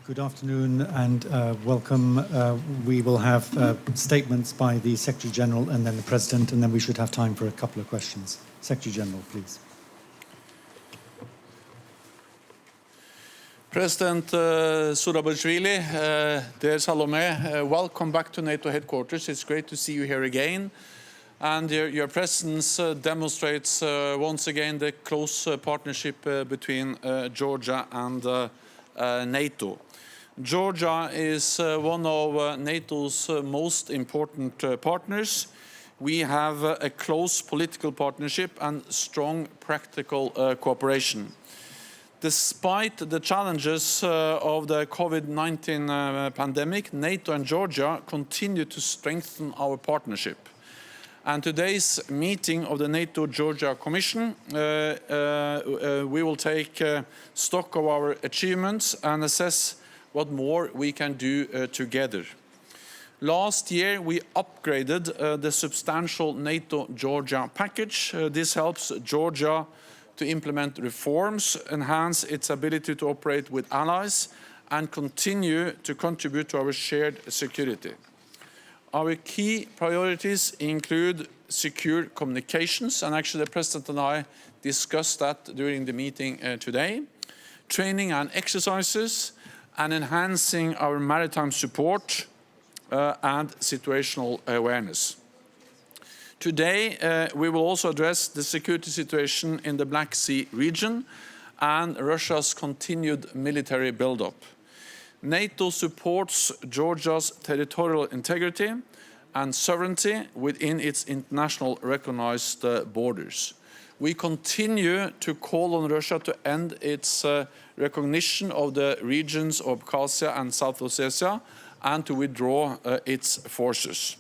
Good afternoon and welcome. We will have statements by the Secretary General and then the President, and then we should have time for a couple of questions. Secretary General, please. President Zourabichvili, dear Salome, welcome back to NATO headquarters. It's great to see you here again. And your presence demonstrates once again the close partnership between Georgia and NATO. Georgia is one of NATO's most important partners. We have a close political partnership and strong practical cooperation. Despite the challenges of the COVID-19 pandemic, NATO and Georgia continue to strengthen our partnership. And today's meeting of the NATO-Georgia Commission, we will take stock of our achievements and assess what more we can do together. Last year, we upgraded the substantial NATO-Georgia package. This helps Georgia to implement reforms, enhance its ability to operate with allies, and continue to contribute to our shared security. Our key priorities include secure communications, and actually the President and I discussed that during the meeting today, training and exercises, and enhancing our maritime support and situational awareness. Today, we will also address the security situation in the Black Sea region and Russia's continued military buildup. NATO supports Georgia's territorial integrity and sovereignty within its international recognized borders. We continue to call on Russia to end its recognition of the regions of Abkhazia and South Ossetia and to withdraw its forces.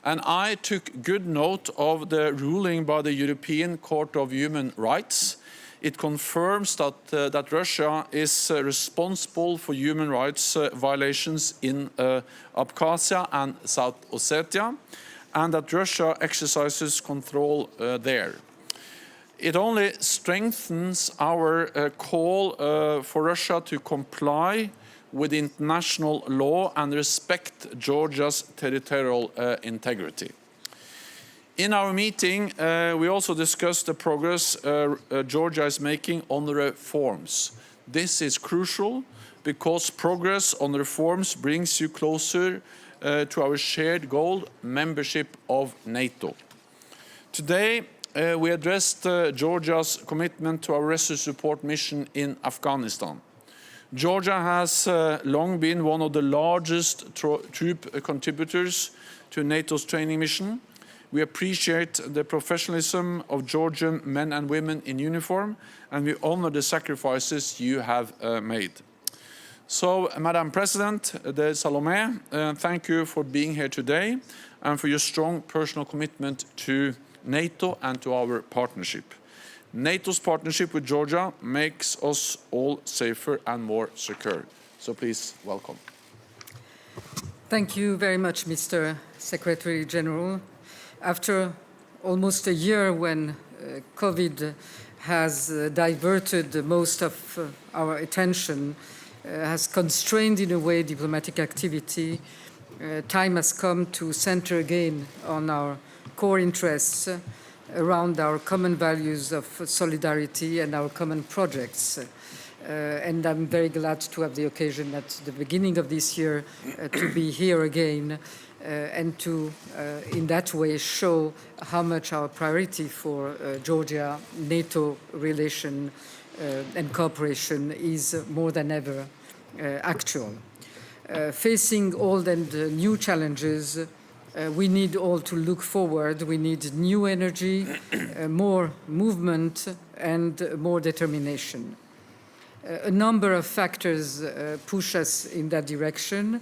And I took good note of the ruling by the European Court of Human Rights. It confirms that Russia is responsible for human rights violations in Abkhazia and South Ossetia, and that Russia exercises control there. It only strengthens our call for Russia to comply with international law and respect Georgia's territorial integrity. In our meeting, we also discussed the progress Georgia is making on the reforms. This is crucial because progress on reforms brings you closer to our shared goal, membership of NATO. Today, we addressed Georgia's commitment to our rescue support mission in Afghanistan. Georgia has long been one of the largest troop contributors to NATO's training mission. We appreciate the professionalism of Georgian men and women in uniform, and we honor the sacrifices you have made. So, Madam President, dear Salome, thank you for being here today and for your strong personal commitment to NATO and to our partnership. NATO's partnership with Georgia makes us all safer and more secure. So please, welcome. Thank you very much, Mr. Secretary General. After almost a year when COVID has diverted most of our attention, has constrained in a way diplomatic activity, time has come to center again on our core interests around our common values of solidarity and our common projects. And I'm very glad to have the occasion at the beginning of this year to be here again and to, in that way, show how much our priority for Georgia-NATO relation and cooperation is more than ever actual. Facing old and new challenges, we need all to look forward. We need new energy, more movement, and more determination. A number of factors push us in that direction.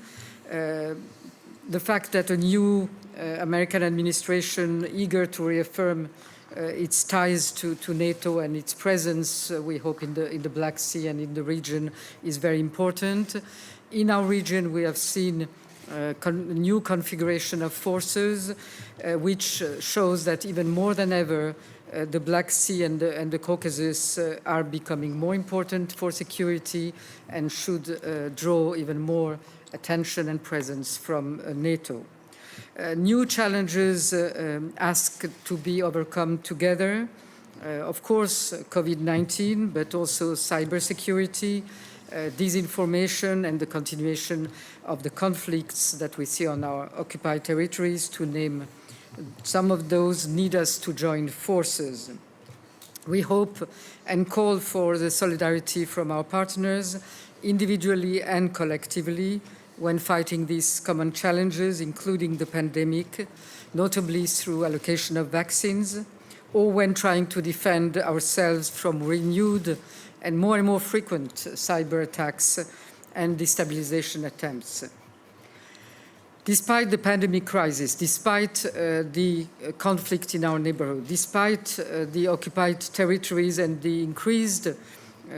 The fact that a new American administration eager to reaffirm its ties to NATO and its presence, we hope, in the Black Sea and in the region is very important. In our region, we have seen new configuration of forces, which shows that even more than ever, The Black Sea and the Caucasus are becoming more important for security and should draw even more attention and presence from NATO. New challenges ask to be overcome together. Of course, COVID-19, but also cybersecurity, disinformation, and the continuation of the conflicts that we see on our occupied territories, to name some of those, need us to join forces. We hope and call for the solidarity from our partners, individually and collectively, when fighting these common challenges, including the pandemic, notably through allocation of vaccines, or when trying to defend ourselves from renewed and more frequent cyber attacks and destabilization attempts. Despite the pandemic crisis, despite the conflict in our neighborhood, despite the occupied territories and the increased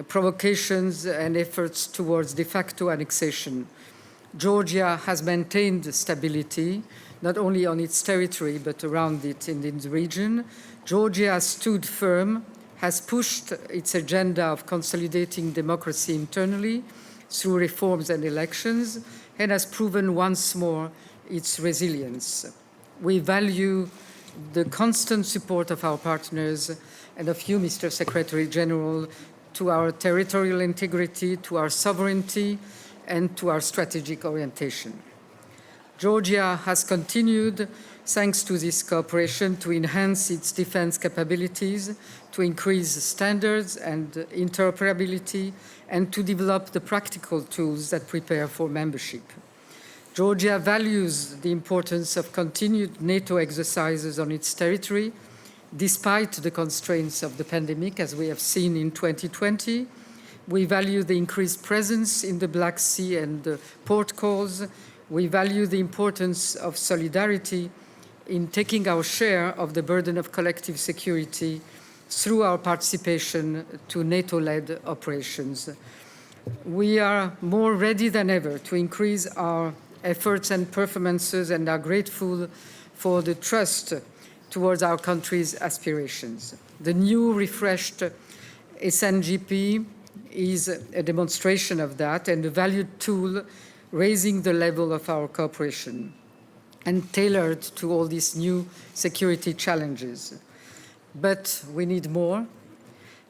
provocations and efforts towards de facto annexation, Georgia has maintained stability, not only on its territory, but around it in the region. Georgia has stood firm, has pushed its agenda of consolidating democracy internally through reforms and elections, and has proven once more its resilience. We value the constant support of our partners and of you, Mr. Secretary General, to our territorial integrity, to our sovereignty, and to our strategic orientation. Georgia has continued, thanks to this cooperation, to enhance its defense capabilities, to increase standards and interoperability, and to develop the practical tools that prepare for membership. Georgia values the importance of continued NATO exercises on its territory, despite the constraints of the pandemic, as we have seen in 2020. We value the increased presence in the Black Sea and the port calls. We value the importance of solidarity in taking our share of the burden of collective security through our participation to NATO-led operations. We are more ready than ever to increase our efforts and performances, and are grateful for the trust towards our country's aspirations. The new refreshed SNGP is a demonstration of that, and a valued tool raising the level of our cooperation and tailored to all these new security challenges. But we need more.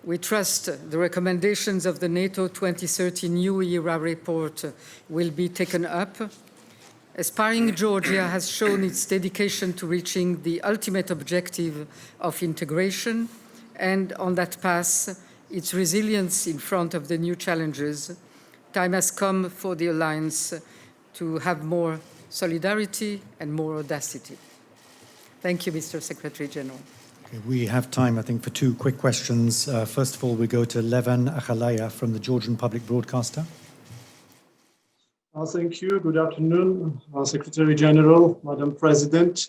We trust the recommendations of the NATO 2030 New Era report will be taken up. Aspiring Georgia has shown its dedication to reaching the ultimate objective of integration, and on that path, its resilience in front of the new challenges. Time has come for the alliance to have more solidarity and more audacity. Thank you, Mr. Secretary General. Okay, we have time, I think, for two quick questions. First of all, we go to Levan Akhalaya from the Georgian Public Broadcaster. Thank you. Good afternoon, Secretary General, Madam President.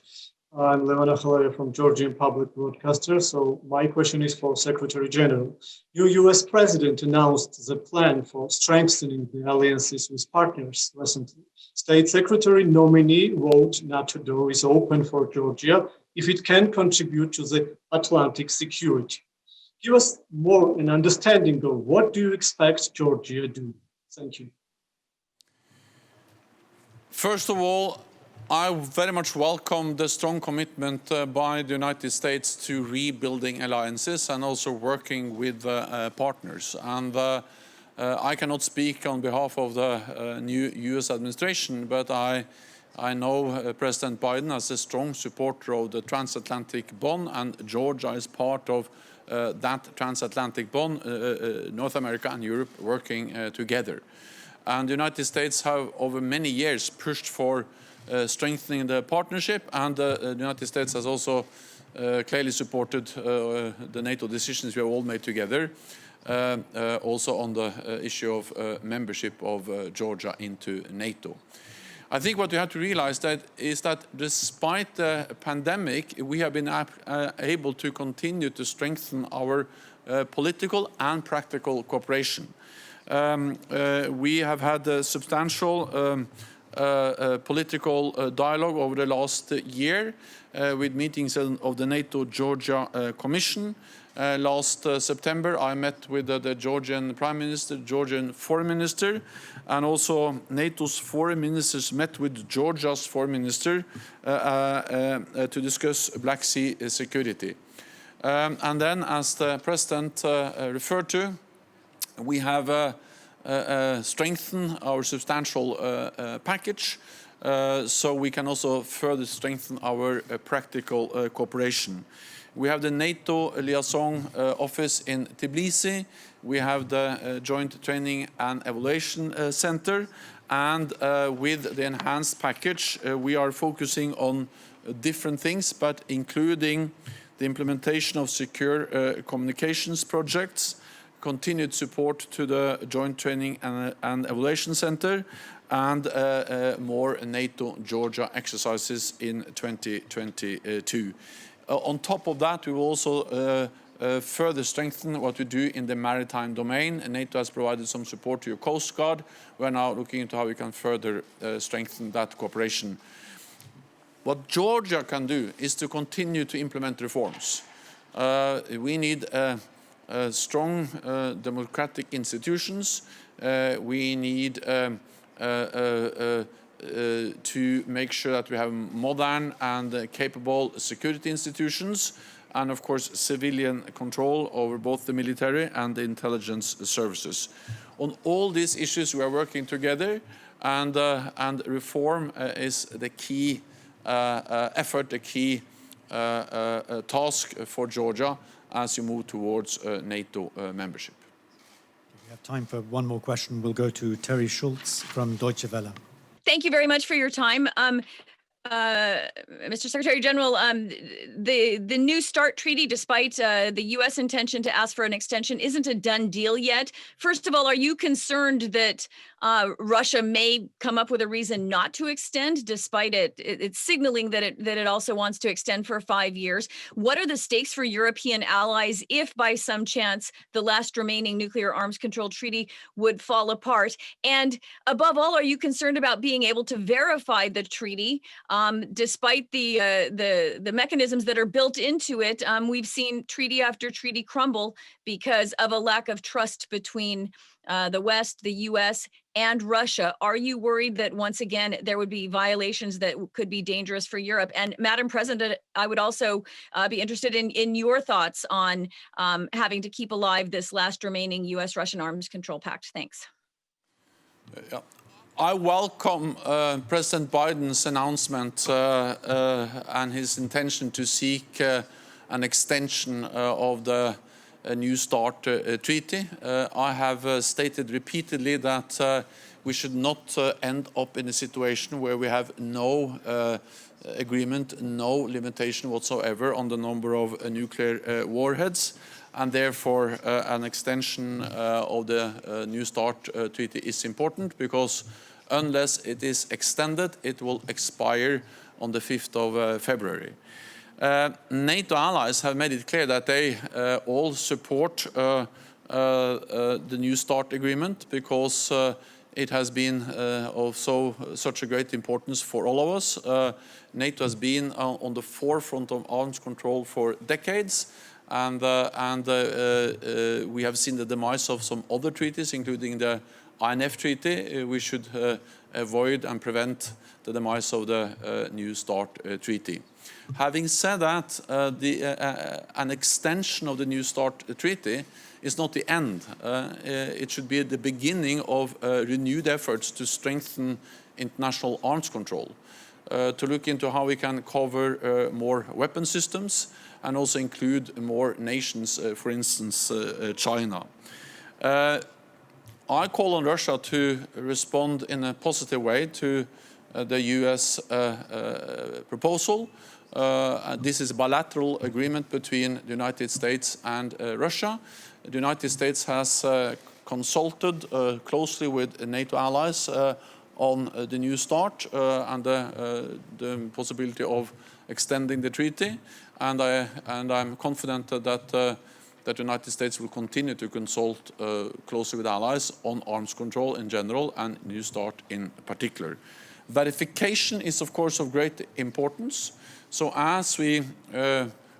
I'm Levan Akhalaya from Georgian Public Broadcaster. So my question is for Secretary General. Your US President announced the plan for strengthening the alliances with partners recently. State Secretary nominee wrote NATO door is open for Georgia if it can contribute to the Atlantic security. Give us more an understanding of what do you expect Georgia to do? Thank you. First of all, I very much welcome the strong commitment by the United States to rebuilding alliances and also working with partners. And I cannot speak on behalf of the new US administration, but I know President Biden as a strong supporter of the transatlantic bond, and Georgia is part of that transatlantic bond, North America and Europe working together. And the United States have over many years pushed for strengthening the partnership, and the United States has also clearly supported the NATO decisions we have all made together, also on the issue of membership of Georgia into NATO. I think what you have to realize is that despite the pandemic, we have been able to continue to strengthen our political and practical cooperation. We have had substantial political dialogue over the last year with meetings of the NATO Georgia Commission. Last September, I met with the Georgian Prime Minister, Georgian Foreign Minister, and also NATO's foreign ministers met with Georgia's foreign minister to discuss Black Sea security. And then, as the President referred to, we have strengthened our substantial package so we can also further strengthen our practical cooperation. We have the NATO liaison office in Tbilisi. We have the Joint Training and Evaluation Center. And with the enhanced package, we are focusing on different things, but including the implementation of secure communications projects, continued support to the Joint Training and Evaluation Center, and more NATO Georgia exercises in 2022. On top of that, we will also further strengthen what we do in the maritime domain. NATO has provided some support to your Coast Guard. We are now looking into how we can further strengthen that cooperation. What Georgia can do is to continue to implement reforms. We need strong democratic institutions. We need to make sure that we have modern and capable security institutions, and of course civilian control over both the military and the intelligence services. On all these issues we are working together, and reform is the key effort, the key task for Georgia as you move towards NATO membership. We have time for one more question. We'll go to Terry Schultz from Deutsche Welle. Thank you very much for your time. Mr. Secretary General, the New START treaty, despite the U.S. intention to ask for an extension, isn't a done deal yet. First of all, are you concerned that Russia may come up with a reason not to extend, despite it's signaling that it also wants to extend for 5 years? What are the stakes for European allies if, by some chance, the last remaining nuclear arms control treaty would fall apart? And above all, are you concerned about being able to verify the treaty? Despite the mechanisms that are built into it, we've seen treaty after treaty crumble because of a lack of trust between the West, the U.S., and Russia. Are you worried that once again there would be violations that could be dangerous for Europe? And Madam President, I would also be interested in your thoughts on having to keep alive this last remaining U.S.-Russian arms control pact. Thanks. I welcome President Biden's announcement and his intention to seek an extension of the New START treaty. I have stated repeatedly that we should not end up in a situation where we have no agreement, no limitation whatsoever on the number of nuclear warheads, and therefore an extension of the New START treaty is important, because unless it is extended, it will expire on the 5th of February. NATO allies have made it clear that they all support the New START agreement, because it has been of such a great importance for all of us. NATO has been on the forefront of arms control for decades, and we have seen the demise of some other treaties, including the INF treaty. We should avoid and prevent the demise of the New START treaty. Having said that, an extension of the New START treaty is not the end. It should be the beginning of renewed efforts to strengthen international arms control, to look into how we can cover more weapon systems and also include more nations, for instance, China. I call on Russia to respond in a positive way to the US proposal. This is a bilateral agreement between the United States and Russia. The United States has consulted closely with NATO allies on the New START and the possibility of extending the treaty, and I'm confident that the United States will continue to consult closely with allies on arms control in general and New START in particular. Verification is, of course, of great importance. So as we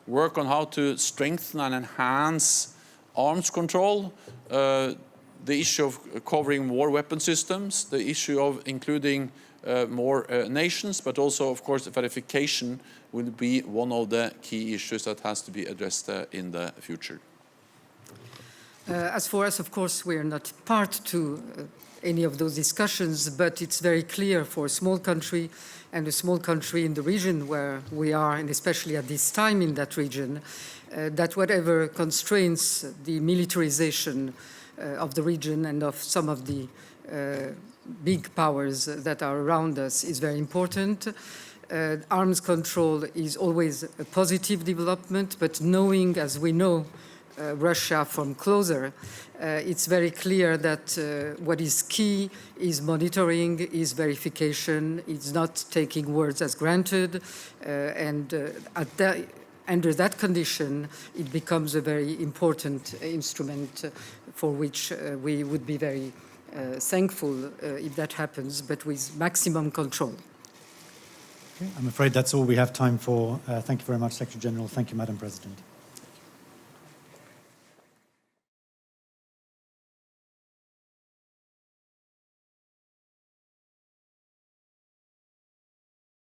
work on how to strengthen and enhance arms control, the issue of covering more weapon systems, the issue of including more nations, but also, of course, verification will be one of the key issues that has to be addressed in the future. As for us, of course, we are not part to any of those discussions, but it's very clear for a small country and a small country in the region where we are, and especially at this time in that region, that whatever constrains the militarization of the region and of some of the big powers that are around us is very important. Arms control is always a positive development, but knowing, as we know, Russia from closer, it's very clear that what is key is monitoring, is verification, is not taking words as granted, and under that condition, it becomes a very important instrument for which we would be very thankful if that happens, but with maximum control. Okay, I'm afraid that's all we have time for. Thank you very much, Secretary General. Thank you, Madam President.